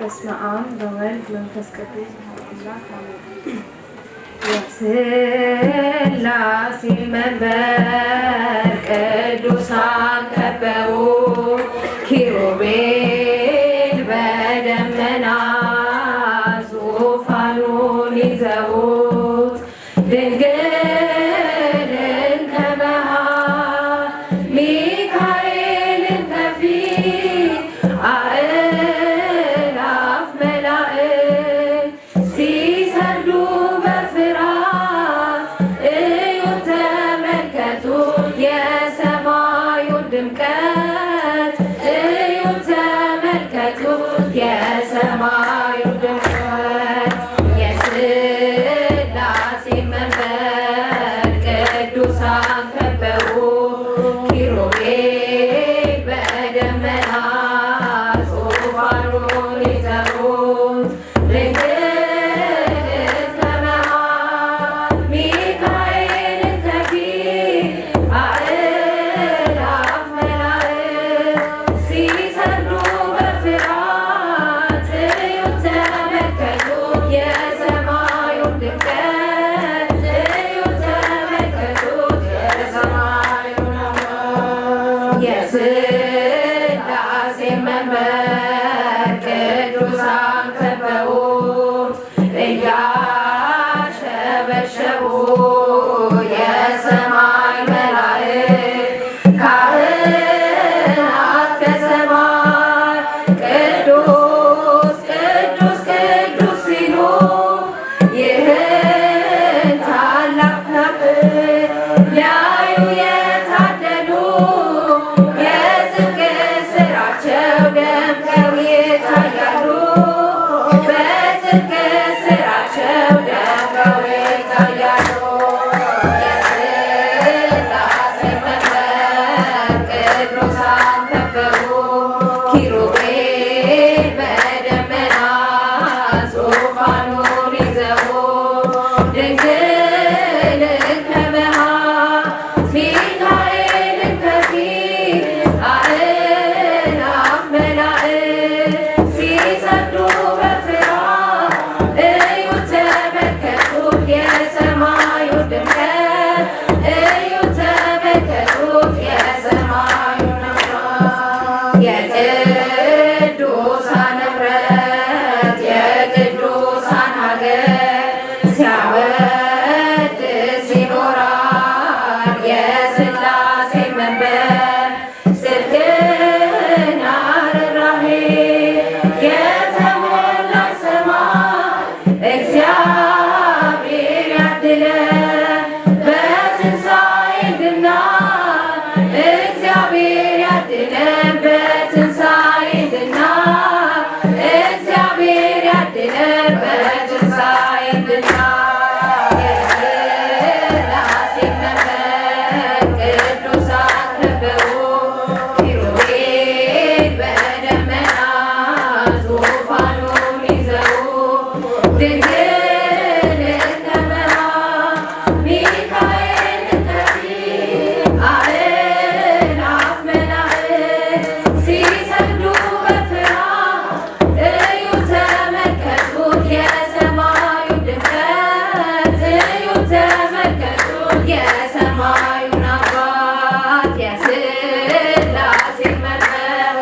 በስመ አብ ወወልድ ወመንፈስ ቅዱስ አምላክ አሜን። የሥላሴ መንበር ቅዱሳን ከበው ኪሩቤል በደመና ዙፋኑን ይዘውት ድንግልን ከመሃል ሚካኤልን ከፊት አእላፍ መላእክት ሲሰግዱ በፍርሃት እዩት ተመልከቱ የሰማዩን ድምቀት እዩት ተመልከቱ የሰማዩን ድምቀት የሥላሴ መንበር ቅዱሳን ከበው ኪሩቤል በደመና ዙፋኑን ይዘውት ድንግልን ከመሃል ሚካኤልን ከፊት አእላፍ መላእክት ሲሰግዱ በፍርሃት እዩት ተመልከቱት የሰማዩን ድምቀት እዩት ተመልከቱት የሰማዩን አምላክ የሥላሴ መንበር ቅዱሳን ከበውት እያሸበሸቡ የሰማይ መላእክት ካህናት ከሰማይ ቅዱስ ቅዱስ ቅዱስ ሲሉ ይህን ታላቅ ክብር ሊያዩ የታደሉ የጽድቅ ሥራቸው ደምቀው ይታያሉ በጽድቅ ሥራቸው ደምቀው ይታያሉ። የሥላሴ መንበር ቅዱሳን ከበው ኪሩቤል በደመና ዙፋኑን ይዘው ድንግልን ከመሃል ሚካኤልን ከፊት አእላፍ መላእክት ሲሰግዱ በፍርሃት እዩት ተመልከቱት የሰማዩን ድምቀት እዩት ተመልከቱት የሰማዩን አምላክ የቅዱሳን ኅብረት የቅዱሳን ሀገር ሲያወድስ ይኖራል የሥላሴ መንበር ጽድቅና ርኅራኄ የተሞላች ሰማይ እግዚአብሔር ያድለን በትንሣኤ እንድናይ እግዚአብሔር ያድለን በትንሣኤ እንድናይ እግዚአብሔር ያድለን በትንሣኤ እንድናይ የሥላሴ መንበር ቅዱሳን ከበው ኪሩቤል በደመና ዙፋኑን ይዘው ድንግልን ከመሃል ሚካኤልን ከፊት አእላፍ መላእክት ሲሰግዱ በፍርሃት እዩት ተመልከቱት የሰማዩን ድምቀት እዩት ተመልከቱት የሰማዩን አባት የሥላሴ መንበር